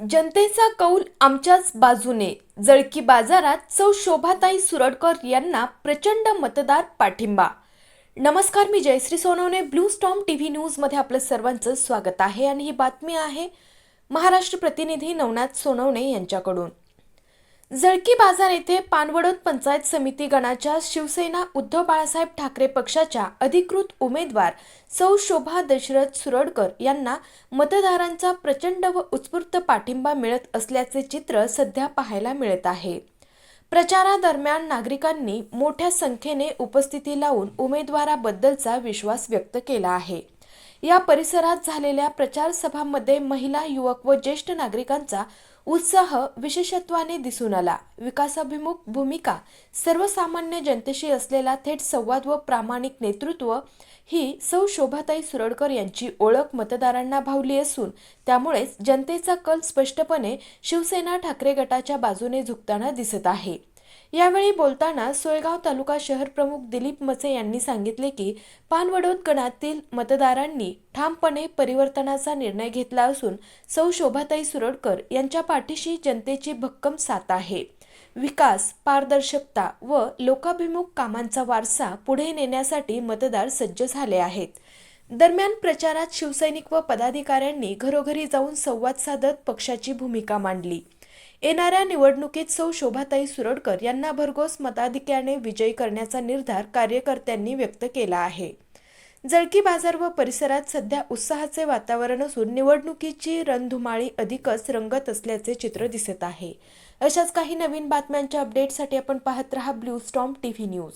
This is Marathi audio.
जनतेचा कौल आमच्याच बाजूने. जळकी बाजारात सौ शोभाताई सुरडकर यांना प्रचंड मतदार पाठिंबा. नमस्कार, मी Jayshree Sonawane. Blue storm TV news मध्ये आपलं सर्वांचं स्वागत आहे आणि ही बातमी आहे महाराष्ट्र प्रतिनिधी नवनाथ सोनवणे यांच्याकडून. जळकी बाजार येथे पानवडोद पंचायत समिती गणाच्या शिवसेना उद्धव बाळासाहेब ठाकरे पक्षाच्या अधिकृत उमेदवार सौ शोभा दशरथ सुरडकर यांना मतदारांचा प्रचंड व उत्स्फूर्त पाठिंबा मिळत असल्याचे चित्र सध्या पाहायला मिळत आहे. प्रचारादरम्यान नागरिकांनी मोठ्या संख्येने उपस्थिती लावून उमेदवाराबद्दलचा विश्वास व्यक्त केला आहे. या परिसरात झालेल्या प्रचार सभांमध्ये महिला, युवक व ज्येष्ठ नागरिकांचा उत्साह विशेषत्वाने दिसून आला. विकासाभिमुख भूमिका, सर्वसामान्य जनतेशी असलेला थेट संवाद व प्रामाणिक नेतृत्व ही सौ शोभाताई सुरडकर यांची ओळख मतदारांना भावली असून त्यामुळेच जनतेचा कल स्पष्टपणे शिवसेना ठाकरे गटाच्या बाजूने झुकताना दिसत आहे. यावेळी बोलताना सोयगाव तालुका शहर प्रमुख दिलीप मचे यांनी सांगितले की पानवडोद गणातील मतदारांनी ठामपणे परिवर्तनाचा निर्णय घेतला असून सौ शोभाताई सुरडकर यांच्या पाठीशी जनतेची भक्कम साथ आहे. विकास, पारदर्शकता व लोकाभिमुख कामांचा वारसा पुढे नेण्यासाठी मतदार सज्ज झाले आहेत. दरम्यान प्रचारात शिवसैनिक व पदाधिकाऱ्यांनी घरोघरी जाऊन संवाद साधत पक्षाची भूमिका मांडली. येणाऱ्या निवडणुकीत सौ शोभाताई सुरडकर यांना भरघोस मताधिक्याने विजयी करण्याचा निर्धार कार्यकर्त्यांनी व्यक्त केला आहे. जळकी बाजार व परिसरात सध्या उत्साहाचे वातावरण असून निवडणुकीची रणधुमाळी अधिकच रंगत असल्याचे चित्र दिसत आहे. अशाच काही नवीन बातम्यांच्या अपडेटसाठी आपण पाहत रहा ब्लू स्टॉर्म टीव्ही न्यूज.